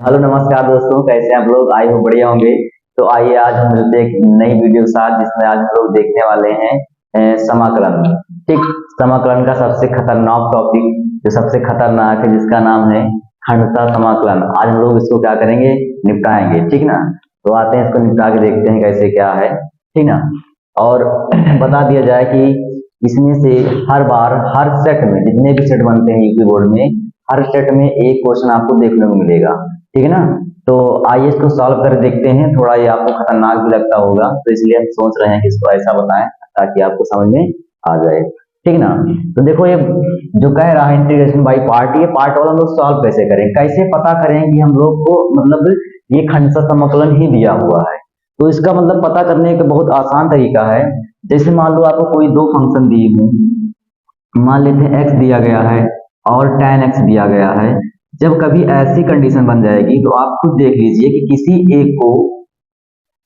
Hello नमस्कार दोस्तों, कैसे हैं आप लोग? आई हो बढ़िया होंगे। तो आइए आज हम मिलते हैं एक नई वीडियो के साथ, जिसमें आज हम लोग देखने वाले हैं समाकलन। ठीक, समाकलन का सबसे खतरनाक टॉपिक, जो सबसे खतरनाक है, जिसका नाम है खंडता समाकलन। आज हम लोग इसको क्या करेंगे, निपटाएंगे। ठीक ना? तो आते हैं, इसको निपटा के देखते हैं कैसे क्या है। ठीक ना? और बता दिया जाए कि इसमें से हर बार हर सेट में, जितने भी सेट बनते हैं यूपी बोर्ड में, हर सेट में एक क्वेश्चन आपको देखने को मिलेगा। ठीक है ना? तो आइए इसको सॉल्व कर देखते हैं। थोड़ा ये आपको खतरनाक भी लगता होगा, तो इसलिए हम सोच रहे हैं कि इसको ऐसा बताएं ताकि आपको समझ में आ जाए। ठीक ना? तो देखो, ये जो कह रहा है इंटीग्रेशन बाई पार्ट, ये पार्ट वाला हम लोग सॉल्व कैसे करें, कैसे पता करें कि हम लोग को मतलब ये खंडता समाकलन ही दिया हुआ है। तो इसका मतलब पता करने का बहुत आसान तरीका है। जैसे मान लो आपको कोई दो फंक्शन दिए हैं, मान लेते हैं x दिया गया है और tan x दिया गया है। जब कभी ऐसी कंडीशन बन जाएगी तो आप खुद देख लीजिए कि किसी एक को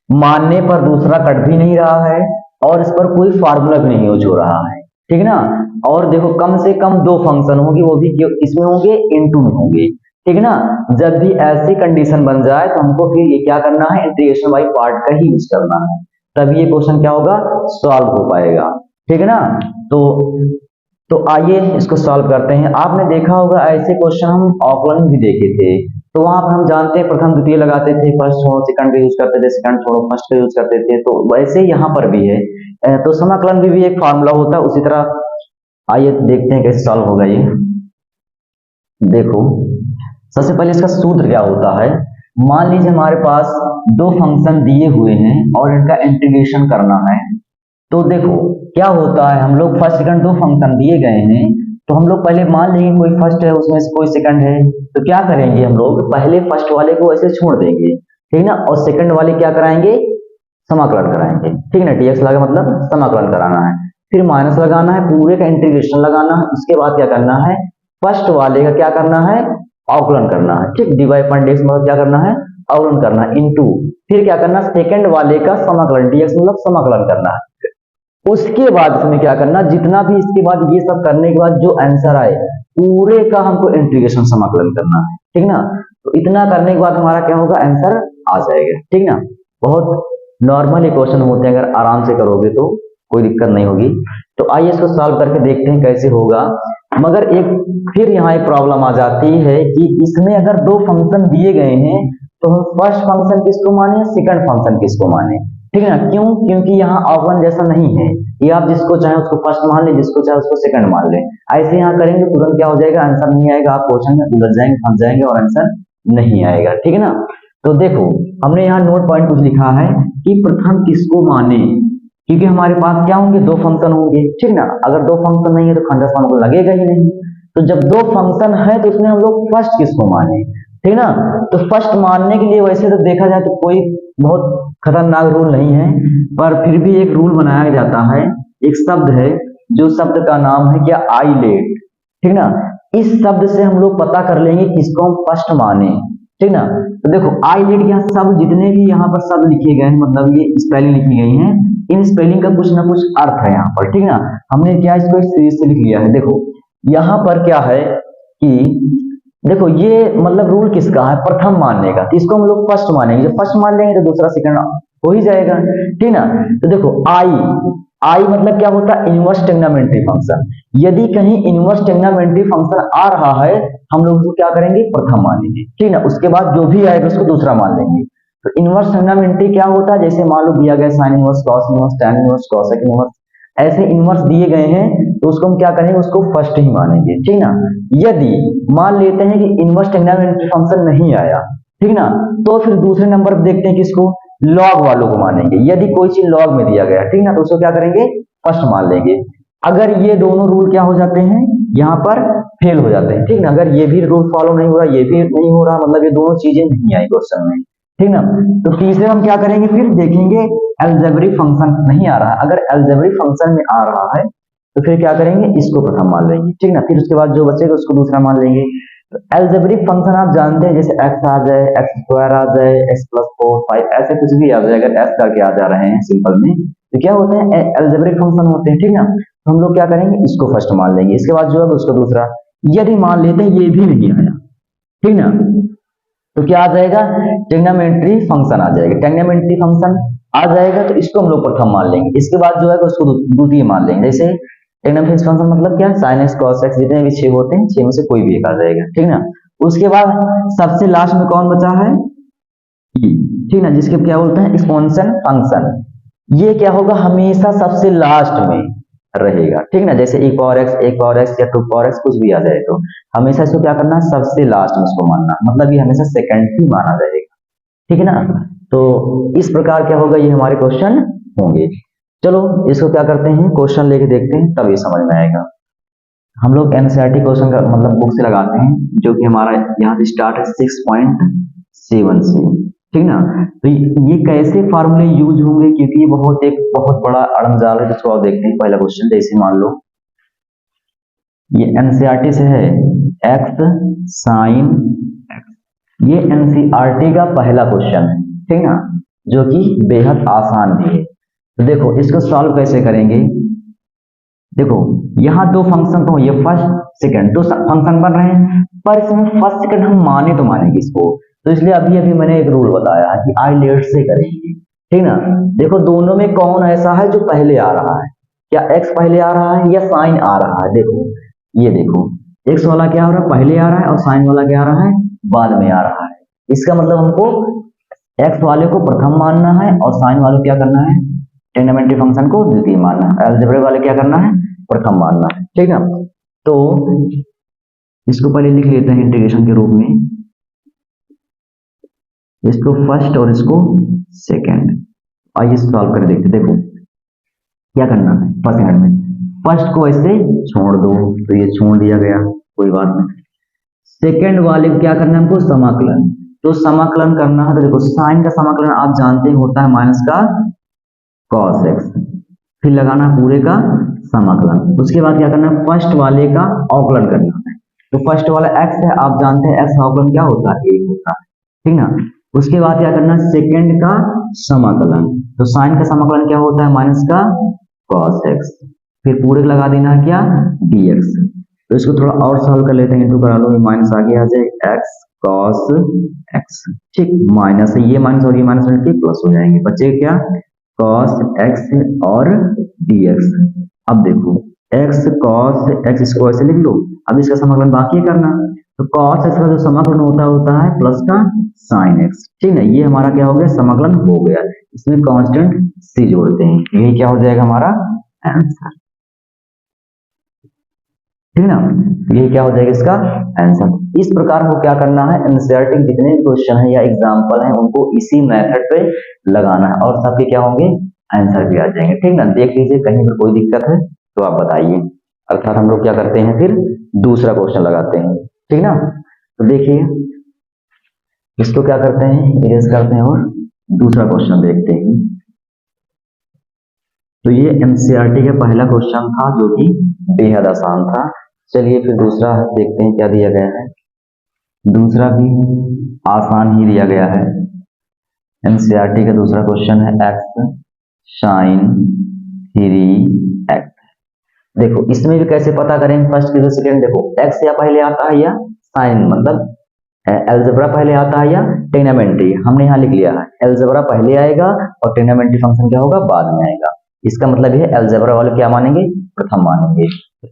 मानने पर दूसरा कट भी नहीं रहा है और इस पर कोई फार्मूला भी नहीं यूज हो रहा है। ठीक है ना? और देखो, कम से कम दो फंक्शन होंगे, वो भी इसमें होंगे, इनटू में होंगे। ठीक है ना? जब भी ऐसी कंडीशन बन जाए तो हमको फिर ये क्या करना है, इंटीग्रेशन बाई पार्ट का ही यूज करना है, तभी ये क्वेश्चन क्या होगा, सॉल्व हो पाएगा। ठीक है ना? तो आइए इसको सॉल्व करते हैं। आपने देखा होगा ऐसे क्वेश्चन हम ऑफलाइन भी देखे थे। तो वहां पर हम जानते हैं प्रथम द्वितीय लगाते थे, फर्स्ट छोड़ो सेकंड का यूज करते थे, सेकंड छोड़ो फर्स्ट का यूज करते थे। तो वैसे यहाँ पर भी है। तो समाकलन भी एक फार्मूला होता है उसी तरह। आइए देखते हैं कैसे सॉल्व होगा ये। देखो, सबसे पहले इसका सूत्र क्या होता है। मान लीजिए हमारे पास दो फंक्शन दिए हुए हैं और इनका इंटीग्रेशन करना है। तो देखो क्या होता है, हम लोग फर्स्ट सेकंड दो फंक्शन दिए गए हैं, तो हम लोग पहले मान लेंगे कोई फर्स्ट है, उसमें से कोई सेकंड है। तो क्या करेंगे, हम लोग पहले फर्स्ट वाले को ऐसे छोड़ देंगे। ठीक ना? और सेकंड वाले क्या कराएंगे, समाकलन कराएंगे। ठीक ना? dx लगा मतलब समाकलन कराना है, फिर माइनस लगाना है, पूरे का इंटीग्रेशन लगाना है। उसके बाद क्या करना है, फर्स्ट वाले का क्या करना है, अवकलन करना है। ठीक, dy अपॉन dx मतलब क्या करना है, अवकलन करना है, इनटू फिर क्या करना, सेकंड वाले का समाकलन, dx मतलब समाकलन करना है। उसके बाद इसमें क्या करना, जितना भी इसके बाद ये सब करने के बाद जो आंसर आए पूरे का हमको इंटीग्रेशन समाकलन करना है। ठीक ना? तो इतना करने के बाद हमारा क्या होगा, आंसर आ जाएगा। ठीक ना? बहुत नॉर्मल क्वेश्चन होते हैं, अगर आराम से करोगे तो कोई दिक्कत नहीं होगी। तो आइए इसको सॉल्व करके देखते हैं कैसे होगा। मगर एक फिर यहाँ एक प्रॉब्लम आ जाती है कि इसमें अगर दो फंक्शन दिए गए हैं तो हम फर्स्ट फंक्शन किसको माने, सेकंड फंक्शन किसको माने। ठीक है ना? क्यों? क्योंकि यहाँ ऑप्शन जैसा नहीं है। ये आप जिसको चाहे उसको फर्स्ट मान ले, जिसको चाहे उसको सेकंड मान ले। ऐसे यहाँ करेंगे तुरंत क्या हो जाएगा, आंसर नहीं आएगा, आप क्वेश्चन में उलझ जाएंगे, फंस जाएंगे और आंसर नहीं आएगा। ठीक है ना? तो देखो, हमने यहाँ नोट पॉइंट कुछ लिखा है कि प्रथम किसको माने, क्योंकि हमारे पास क्या होंगे, दो फंक्शन होंगे। ठीक ना? अगर दो फंक्शन नहीं है तो खंडता समाकलन लगेगा ही नहीं। तो जब दो फंक्शन है तो इसमें हम लोग फर्स्ट किसको माने। ठीक ना? तो फर्स्ट मानने के लिए वैसे तो देखा जाए तो कोई बहुत खतरनाक रूल नहीं है, पर फिर भी एक रूल बनाया जाता है। एक शब्द है, जो शब्द का नाम है क्या, आईलेट। ठीक ना? इस शब्द से हम लोग पता कर लेंगे किसको हम फर्स्ट माने। ठीक ना? तो देखो, आईलेट यहाँ शब्द जितने भी यहाँ पर शब्द लिखे गए हैं, मतलब ये स्पेलिंग लिखी गई है, इन स्पेलिंग का कुछ ना कुछ अर्थ है यहाँ पर। ठीक ना? हमने क्या इसको इस सीरीज से लिख लिया है। देखो यहाँ पर क्या है कि देखो, ये मतलब रूल किसका है, प्रथम मानने का। तो इसको हम लोग फर्स्ट मानेंगे, जब फर्स्ट मान लेंगे तो दूसरा सेकंड हो ही जाएगा। ठीक ना? तो देखो, आई मतलब क्या होता है, इनवर्स टेग्नामेंट्री फंक्शन। यदि कहीं इनवर्स टेग्नामेंट्री फंक्शन आ रहा है, हम लोग उसको क्या करेंगे, प्रथम मानेंगे। ठीक ना? उसके बाद जो भी आएगा उसको दूसरा मान लेंगे। तो इनवर्स टेग्नामेंट्री क्या होता है, जैसे मान लो दिया गया sine inverse, cos inverse, tan inverse, cosec inverse, ऐसे इनवर्स दिए गए हैं, तो उसको हम क्या करेंगे, उसको फर्स्ट ही मानेंगे। ठीक ना? यदि मान लेते हैं कि इनवर्स टेग्नामेंट्री फंक्शन नहीं आया, ठीक ना, तो फिर दूसरे नंबर पर देखते हैं किसको, लॉग वालों को मानेंगे। यदि कोई चीज लॉग में दिया गया, ठीक ना, तो उसको क्या करेंगे, फर्स्ट मान लेंगे। अगर ये दोनों रूल क्या हो जाते हैं, यहाँ पर फेल हो जाते हैं। ठीक ना? अगर ये भी रूल फॉलो नहीं हो रहा, ये भी नहीं हो रहा, मतलब ये दोनों चीजें नहीं आई क्वेश्चन में। ठीक ना? तो तीसरे हम क्या करेंगे, फिर देखेंगे अलजेब्रिक फंक्शन नहीं आ रहा। अगर अलजेब्रिक फंक्शन में आ रहा है तो फिर क्या करेंगे, इसको प्रथम मान लेंगे। ठीक ना? फिर उसके बाद जो बचेगा उसको दूसरा मान लेंगे। तो अलजेब्रिक फंक्शन आप जानते हैं, जैसे x आ जाए, एक्स स्क्वायर आ जाए, x प्लस 4 5, ऐसे कुछ भी आ जाए, अगर s करके आ जा रहे हैं सिंपल में, तो क्या होते हैं, अलजेब्रिक फंक्शन होते हैं। ठीक ना? तो हम लोग क्या करेंगे, इसको फर्स्ट मान लेंगे, इसके बाद जो है उसको दूसरा। यदि मान लेते हैं ये भी नहीं आया, ठीक ना, तो क्या आ जाएगा, ट्रिग्नोमेट्री फंक्शन आ जाएगा। ट्रिग्नोमेट्री फंक्शन आ जाएगा तो इसको हम लोग प्रथम मान लेंगे, इसके बाद जो है उसको द्वितीय मान लेंगे। जैसे ट्रिग्नोमेट्री फंक्शन मतलब क्या, sin x cos x जितने भी 6 होते हैं 6 में से कोई भी एक आ जाएगा, ठीक ना। उसके बाद सबसे लास्ट में कौन बचा है, e, ठीक ना, जिसके क्या बोलते हैं एक्सपोनेंशियल फंक्शन। ये क्या होगा, हमेशा सबसे लास्ट में रहेगा, ठीक ना। जैसे एक पावर एक्स या 2 पावर एक्स कुछ भी आ जाए तो हमेशा इसको क्या करना है, सबसे लास्ट में इसको मानना, मतलब ये हमेशा सेकंड ही माना जाएगा, ठीक है ना। तो इस प्रकार क्या होगा, ये हमारे क्वेश्चन होंगे। चलो इसको क्या करते हैं, क्वेश्चन लेके देखते हैं, तब ये समझ में आएगा। हम लोग एनसीईआरटी क्वेश्चन का मतलब बुक से लगाते हैं, जो कि हमारा यहाँ से स्टार्ट है 6.7 से, ठीक ना। तो ये कैसे फार्मूले यूज होंगे, क्योंकि ये बहुत बड़ा अड़ंजाल है, जिसको आप देखते हैं। पहला क्वेश्चन जैसे मान लो ये एनसीईआरटी से है, एक्स साइन एक्स, ये एनसीईआरटी का पहला क्वेश्चन है, ठीक ना, जो कि बेहद आसान भी है। तो देखो इसको सॉल्व कैसे करेंगे। देखो यहाँ दो फंक्शन तो ये फर्स्ट सेकंड दो फंक्शन बन रहे हैं, पर इसमें फर्स्ट सेकंड हम माने तो मानेंगे इसको, तो इसलिए अभी मैंने एक रूल बताया है कि आई लेट से करेंगे, ठीक ना। देखो दोनों में कौन ऐसा है जो पहले आ रहा है, क्या एक्स पहले आ रहा है या साइन आ रहा है। देखो ये देखो एक्स वाला क्या हो रहा है, पहले आ रहा है, और साइन वाला क्या आ रहा है, बाद में आ रहा है। इसका मतलब हमको एक्स वाले को प्रथम मानना है और साइन वाले को क्या करना है, ट्रिग्नोमेट्री फंक्शन को द्वितीय मानना है, अलजेब्रा वाले क्या करना है, प्रथम मानना है, ठीक ना। तो इसको पहले लिख लेते हैं इंटीग्रेशन के रूप में, इसको फर्स्ट और इसको सेकंड। आइए सॉल्व कर देखते। देखो क्या करना है, फर्स्ट सेकंड में फर्स्ट को ऐसे छोड़ दो, तो ये छोड़ दिया गया, कोई बात नहीं। सेकंड वाले को क्या करना है, हमको समाकलन, तो समाकलन करना है। तो देखो साइन का समाकलन आप जानते हैं होता है माइनस का cos x, फिर लगाना पूरे का समाकलन। उसके बाद क्या करना है, फर्स्ट वाले का अवकलन करना है। तो फर्स्ट वाला x है, आप जानते हैं x का अवकलन क्या होता है, 1 होता है, ठीक ना। उसके बाद क्या करना है, सेकंड का समाकलन, तो साइन का समाकलन क्या होता है, माइनस का cos x, फिर पूरे लगा देना है क्या, dx। तो इसको थोड़ा और सॉल्व कर लेते हैं, इंटू करा लो, ये माइनस आगे आ जाए x cos x, ठीक, माइनस ये माइनस और ये माइनस मिलकर प्लस हो जाएंगे, बचे क्या cos x और dx। अब देखो x cos x, इसको ऐसे लिख लो। अब इसका समाकलन बाकी करना, तो cos x का जो समाकलन होता है प्लस का sin x, ठीक है। ये हमारा क्या हो गया, समाकलन हो गया। इसमें कांस्टेंट c जोड़ते हैं, यही क्या हो जाएगा हमारा आंसर, ठीक ना। यही क्या हो जाएगा इसका आंसर। इस प्रकार को क्या करना है, एनसीईआरटी जितने क्वेश्चन है या एग्जांपल है उनको इसी मेथड पे लगाना है, और सबके क्या होंगे, आंसर भी आ जाएंगे, ठीक ना। देख लीजिए कहीं पर कोई दिक्कत है तो आप बताइए, अर्थात हम लोग क्या करते हैं, फिर दूसरा क्वेश्चन लगाते हैं, ठीक ना। तो देखिए इसको क्या करते हैं, इरेज करते हैं और दूसरा क्वेश्चन देखते हैं। तो ये एनसीईआरटी का पहला क्वेश्चन था जो कि बेहद आसान था। चलिए फिर दूसरा देखते हैं क्या दिया गया है। दूसरा भी आसान ही दिया गया है। एनसीईआरटी का दूसरा क्वेश्चन है एक्स साइन 3x। देखो इसमें भी कैसे पता करेंगे, फर्स्ट की सेकंड। देखो एक्स या पहले आता है या साइन, मतलब अलजेब्रा पहले आता है या ट्रिग्नोमेट्री, हमने यहाँ लिख लिया है अलजेब्रा पहले आएगा और ट्रिग्नोमेट्री फंक्शन क्या होगा, बाद में आएगा। इसका मतलब ये अलजेब्रा वाले क्या मानेंगे, प्रथम मानेंगे।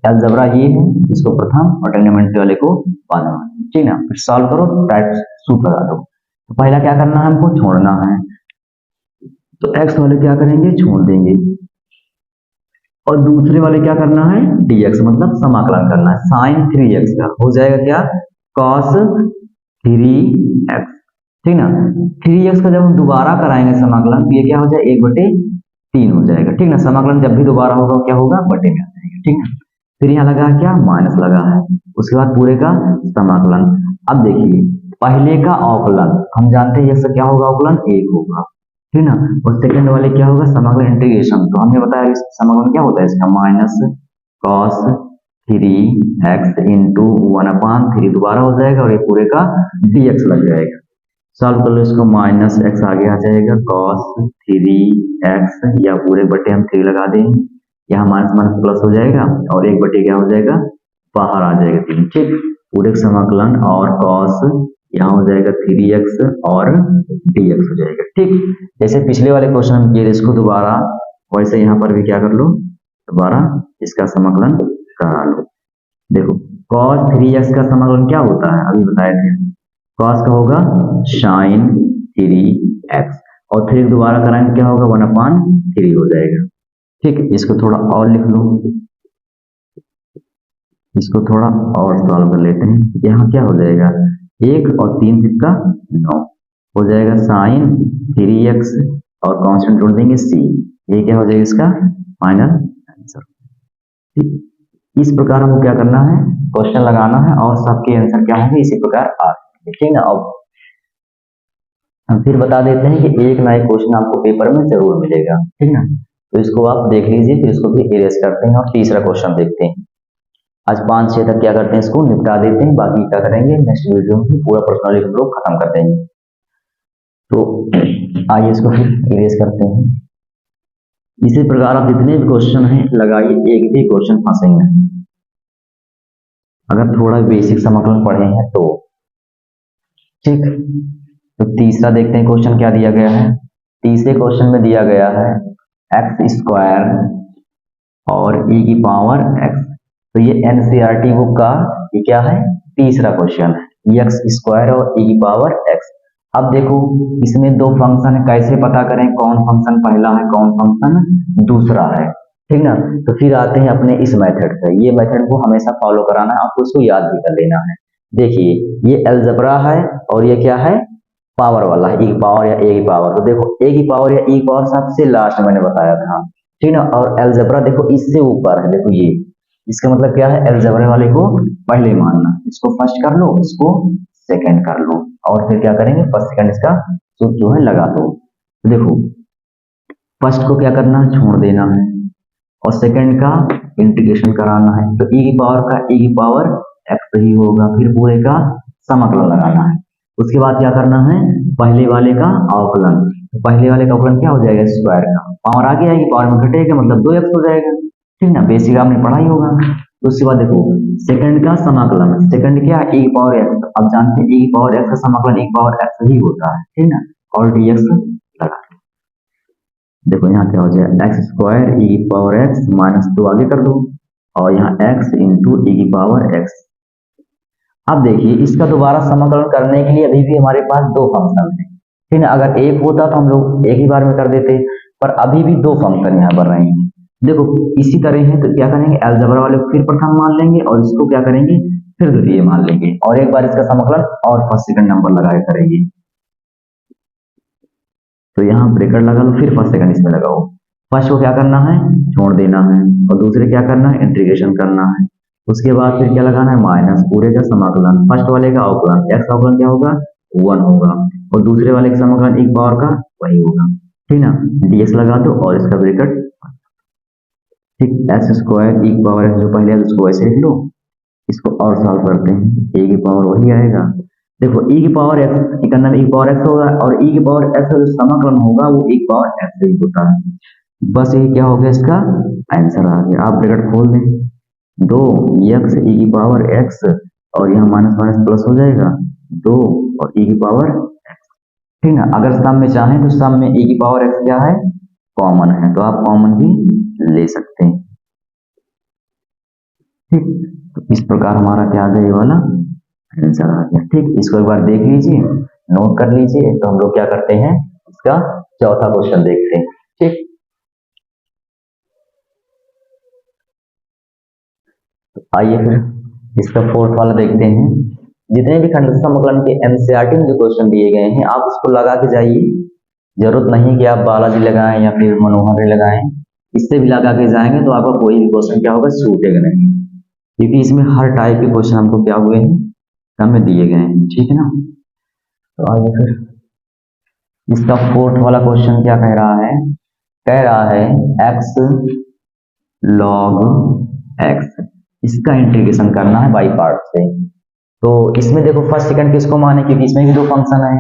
अलजेब्रा ये है, इसको प्रथम, और ट्रिग्नोमेट्री वाले को बाद में मानेंगे, ठीक ना। फिर सॉल्व करो, राइट सूट लगा दो। तो पहला क्या करना है, हमको छोड़ना है, तो एक्स वाले क्या करेंगे, छोड़ देंगे, और दूसरे वाले क्या करना है, dx, मतलब समाकलन करना है। साइन 3x का हो जाएगा क्या, cos 3x, ठीक ना। 3x का जब हम दोबारा कराएंगे समाकलन, तो ये क्या हो जाएगा, 1/3 हो जाएगा, ठीक ना। समाकलन जब भी दोबारा होगा क्या होगा, बटे में आ जाएगा, ठीक है। फिर यहाँ लगा क्या, माइनस लगा है, उसके बाद पूरे का समाकलन। अब देखिए पहले का अवकलन हम जानते हैं, ये क्या होगा, अवकलन 1 होगा, ठीक ना। और सेकंड वाले क्या होगा, समाकलन इंटीग्रेशन। तो हमने बताया इस समाकलन क्या होता है इसका, माइनस cos 3x इंटू 1/3 दोबारा हो जाएगा, और ये पूरे का dx लग जाएगा। सॉल्व कर लो इसको, माइनस x आगे आ जाएगा, cos 3x, या पूरे बटे हम 3 लगा देंगे, यहाँ माइनस माइनस प्लस हो जाएगा, और 1/3 क्या हो जाएगा, बाहर आ जाएगा 3, ठीक। पूरे समाकलन और cos यहाँ हो जाएगा 3x और dx हो जाएगा। ठीक, जैसे पिछले वाले क्वेश्चन हम किए इसको दोबारा वैसे यहाँ पर भी क्या कर लो, दोबारा इसका समाकलन करा लो। देखो cos 3x का समाकलन क्या होता है, अभी बताए थे, cos का होगा sin 3x और 3 दोबारा कराएंगे क्या होगा 1/3 हो जाएगा। ठीक, इसको थोड़ा और लिख लो, इसको थोड़ा और सॉल्व कर लेते हैं। यहाँ क्या हो जाएगा, 1 और 3 का 9 हो जाएगा sin 3x और कांस्टेंट जोड़ देंगे c, ये क्या हो जाएगा इसका फाइनल आंसर। ठीक, इस प्रकार हमको क्या करना है, क्वेश्चन लगाना है और सबके आंसर क्या होंगे इसी प्रकार आ, ठीक ना। अब हम फिर बता देते हैं कि एक ना एक क्वेश्चन आपको पेपर में जरूर मिलेगा, ठीक ना। तो इसको आप देख लीजिए, फिर इसको भी इरेज करते हैं और तीसरा क्वेश्चन देखते हैं। आज 5-6 तक क्या करते हैं, इसको निपटा देते हैं, बाकी क्या करेंगे नेक्स्ट वीडियो में पूरा पर्सनली हम लोग खत्म कर देंगे। तो आइए इसको फिर इरेज करते हैं। इसी प्रकार आप जितने भी क्वेश्चन हैं लगाइए, एक भी क्वेश्चन फंसेंगे नहीं अगर थोड़ा बेसिक समाकलन पढ़े हैं तो। ठीक, तो तीसरा देखते हैं क्वेश्चन क्या दिया गया है। तीसरे क्वेश्चन में दिया गया है x² और e की पावर x। तो ये NCERT बुक का ये क्या है, तीसरा क्वेश्चन है, x² और e की पावर x। अब देखो इसमें दो फंक्शन है, कैसे पता करें कौन फंक्शन पहला है कौन फंक्शन दूसरा है, ठीक ना। तो फिर आते हैं अपने इस मेथड से, ये मेथड को हमेशा फॉलो कराना है, आपको इसको याद भी कर लेना है। देखिए ये अलजेब्रा है और ये क्या है, पावर वाला है, e की पावर या a की पावर। तो देखो a की पावर या e की पावर सबसे लास्ट मैंने बताया था, ठीक ना। और अलजेब्रा देखो इससे ऊपर है, देखो ये, इसका मतलब क्या है, अलजेब्रा वाले को पहले मानना, इसको फर्स्ट कर लो, इसको सेकंड कर लो और फिर क्या करेंगे फर्स्ट सेकंड इसका सूत्र जो है लगा दो। तो देखो फर्स्ट को क्या करना है, छोड़ देना है और सेकंड का इंटीग्रेशन कराना है। तो e की पावर का e की पावर x ही होगा, फिर पूरे का समाकलन लगाना है। उसके बाद क्या करना है, पहले वाले का अवकलन। तो पहले वाले का अवकलन क्या हो जाएगा, स्क्वायर का पावर आगे आएगी, पावर में घटेगा मतलब 2x हो जाएगा, ठीक ना, बेसिक आपने पढ़ा ही होगा। तो उसके बाद देखो सेकंड का समाकलन, सेकंड क्या e की पावर x, अब जानते हैं e की पावर x का समाकलन e की पावर x ही होता है, ठीक ना, और dx लगा। देखो यहाँ क्या हो जाएगा, x² e की पावर x -2 आगे कर दो और यहाँ x इंटू e की पावर x। अब देखिए इसका दोबारा समाकलन करने के लिए अभी भी हमारे पास दो फंक्शन है, ठीक है। अगर एक होता तो हम लोग एक ही बार में कर देते, पर अभी भी दो फंक्शन यहाँ पर रहेंगे। देखो इसी तरह है तो क्या करेंगे, अलजेब्रा वाले को फिर प्रथम मान लेंगे और इसको क्या करेंगे फिर द्वितीय मान लेंगे और एक बार इसका समाकलन और फर्स्ट सेकंड नंबर लगाए करेंगे। तो यहाँ ब्रेकेट लगा लो, फिर फर्स्ट सेकंड इसमें लगाओ। फर्स्ट को क्या करना है, छोड़ देना है और दूसरे क्या करना है, इंटीग्रेशन करना है। उसके बाद फिर क्या लगाना है, माइनस पूरे का समाकलन, फर्स्ट वाले का अवकलन, x अवकलन क्या होगा 1 होगा और दूसरे वाले का समाकलन एक पावर का वही होगा, ठीक ना। dx लगा दो और इसका ब्रैकेट, ठीक, x² e की पावर x जो पहले है उसको ऐसे लिख लो, इसको और सॉल्व करते हैं, a की पावर वही आएगा। देखो e की पावर x इकन्ना में e की पावर x होगा और e की पावर x का जो समाकलन होगा वो e की पावर x ही होता है। बस ये क्या हो गया, इसका आंसर आ गया। आप ब्रैकेट खोल दें, 2x e की पावर x और यहाँ माइनस माइनस प्लस हो जाएगा 2 और e की पावर x, ठीक ना। अगर सम में चाहें तो सम में e की पावर x क्या है, कॉमन है, तो आप कॉमन भी ले सकते हैं, ठीक। तो इस प्रकार हमारा क्या आ गया, ये वाला आंसर आ गया, ठीक। इसको एक बार देख लीजिए, नोट कर लीजिए। तो हम लोग क्या करते हैं, इसका चौथा क्वेश्चन देखते हैं, ठीक। तो आइए फिर इसका फोर्थ वाला देखते हैं। जितने भी खंड समाकलन के एनसीईआरटी में जो क्वेश्चन दिए गए हैं आप उसको लगा के जाइए, जरूरत नहीं कि आप बालाजी लगाएं या फिर मनोहर लगाएं, इससे भी लगा के जाएंगे तो आपका कोई भी क्वेश्चन क्या होगा, छूटेगा नहीं, क्योंकि इसमें हर टाइप के क्वेश्चन हमको क्या हुए हैं, हमें दिए गए हैं, ठीक है ना। तो आइए फिर इसका फोर्थ वाला क्वेश्चन क्या कह रहा है x log x, इसका इंटीग्रेशन करना है बाई पार्ट से। तो इसमें देखो फर्स्ट सेकंड किसको माने, क्योंकि इसमें भी दो फंक्शन है।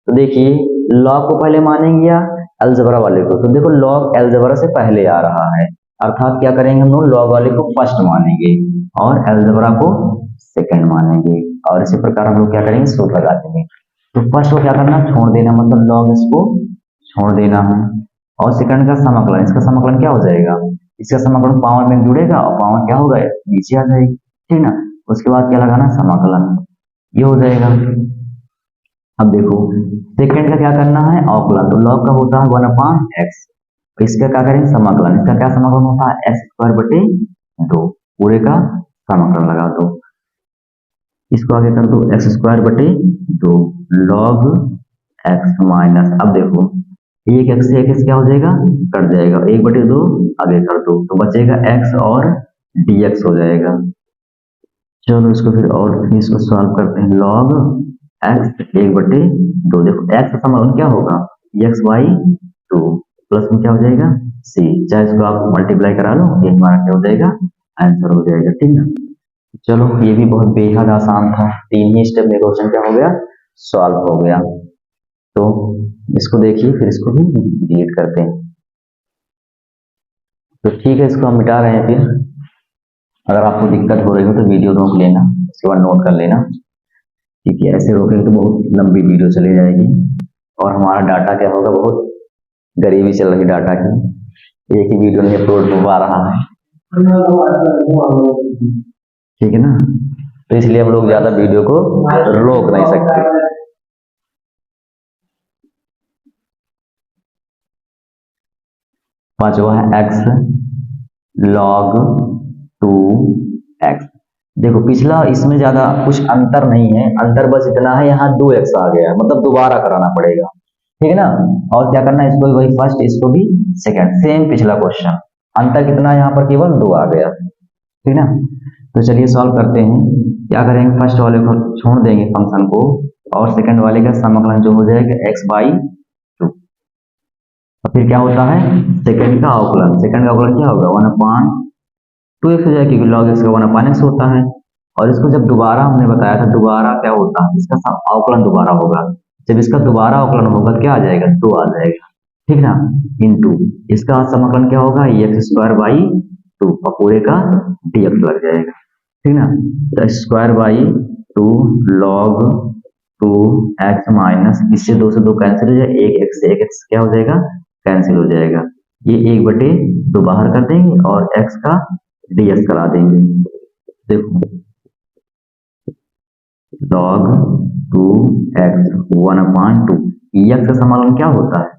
तो देखिए लॉग को पहले मानेंगे या अलजेब्रा वाले को, तो देखो लॉग अलजेब्रा से पहले आ रहा है, अर्थात क्या करेंगे हम लोग लॉग वाले को फर्स्ट मानेंगे और अलजेब्रा को सेकंड मानेंगे। और इसी प्रकार हम लोग क्या करेंगे, सूत्र लगा देंगे। तो फर्स्ट को क्या करना, छोड़ देना, मतलब लॉग इसको छोड़ देना है। और सेकंड का समाकलन, इसका समाकलन क्या हो जाएगा, इसका समाकलन पावर में जुड़ेगा और पावर क्या होगा, नीचे आ जाएगी, ठीक ना। उसके बाद क्या लगाना, समाकलन, ये हो जाएगा। अब देखो सेकंड का क्या करना है, अवकलन, तो लॉग का होता है 1/x, इसका क्या करेंगे, समाकलन, इसका क्या समाकलन होता है, x²/2, पूरे का समाकलन लगा दो, इसको आगे कर दो x²/2 log x माइनस, अब देखो एक x से एक x क्या हो जाएगा, कट जाएगा, 1/2 आगे कर दो तो बचेगा x और dx हो जाएगा। चलो इसको फिर और फिर इसको सॉल्व करते हैं, log x 1/2, देखो x का समाकलन क्या होगा, x/2 प्लस में क्या हो जाएगा c, चाहे इसको आप मल्टीप्लाई करा लो, ये हमारा क्या हो जाएगा, आंसर हो जाएगा, ठीक ना। चलो ये भी बहुत बेहद आसान था, 3 ही स्टेप में क्वेश्चन क्या हो गया, सॉल्व हो गया। तो इसको देखिए, फिर इसको भी डिलीट करते हैं। तो ठीक है, इसको हम मिटा रहे हैं। फिर अगर आपको दिक्कत हो रही हो तो वीडियो रोक लेना, उसके बाद नोट कर लेना, ठीक है। ऐसे रोकेंगे तो बहुत लंबी वीडियो चली जाएगी और हमारा डाटा क्या होगा, बहुत गरीबी चल रही डाटा की, एक ही वीडियो में अपलोड हो पा रहा है, ठीक है ना। तो इसलिए हम लोग ज्यादा वीडियो को रोक नहीं सकते। पांचवा है x log 2x, देखो पिछला इसमें ज्यादा कुछ अंतर नहीं है, अंतर बस इतना है, यहाँ 2x आ गया, मतलब दोबारा कराना पड़ेगा, ठीक है ना। और क्या करना है, इसको भी वही फर्स्ट, इसको भी सेकंड, सेम पिछला क्वेश्चन, अंतर कितना है, यहाँ पर केवल 2 आ गया, ठीक ना। तो चलिए सॉल्व करते हैं। क्या करेंगे, फर्स्ट वाले को छोड़ देंगे फंक्शन को, और सेकंड वाले का समाकलन जो हो जाएगा x/2। फिर क्या होता है, सेकंड का अवकलन, सेकंड का अवकलन क्या होगा, 1/2x हो जाएगा, क्योंकि log x का 1/x होता है। और इसको जब दोबारा हमने बताया था, दोबारा क्या होता है, इसका अवकलन दोबारा होगा, जब इसका दोबारा अवकलन होगा क्या आ जाएगा, 2 आ जाएगा, ठीक ना, इंटू इसका समाकलन क्या होगा, x²/2 और पूरे का dx लग जाएगा, ठीक ना। तो x²/2 log 2x माइनस, इससे 2 से 2 कैंसिल हो जाएगा, एक x से एक x क्या हो जाएगा, कैंसिल हो जाएगा, ये 1/2 बाहर कर देंगे और x का dx करा देंगे। देखो log 2x 1/2, x का समाकलन क्या होता है,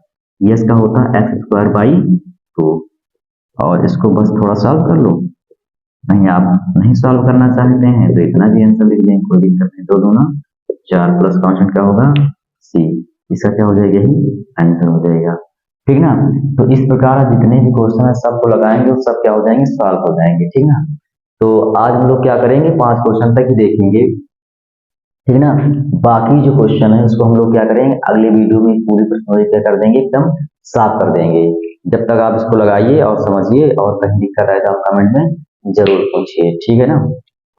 x का होता है x²/2, और इसको बस थोड़ा सॉल्व कर लो, नहीं आप नहीं सॉल्व करना चाहते हैं तो इतना भी आंसर लिख देंगे, कोई दिक्कत नहीं, 2 दूना 4 प्लस कांस्टेंट क्या होगा c, इसका क्या हो जाएगा, यही आंसर हो जाएगा, ठीक ना। तो इस प्रकार जितने भी क्वेश्चन है सबको लगाएंगे और सब क्या हो जाएंगे, सॉल्व हो जाएंगे, ठीक ना। तो आज हम लोग क्या करेंगे, 5 क्वेश्चन तक ही देखेंगे, ठीक ना। बाकी जो क्वेश्चन है उसको हम लोग क्या करेंगे, अगले वीडियो में पूरी प्रश्नोत्तरी क्या कर देंगे, एकदम साफ कर देंगे। जब तक आप इसको लगाइए और समझिए, और कहीं दिक्कत आए तो आप कमेंट में जरूर पूछिए, ठीक है ना।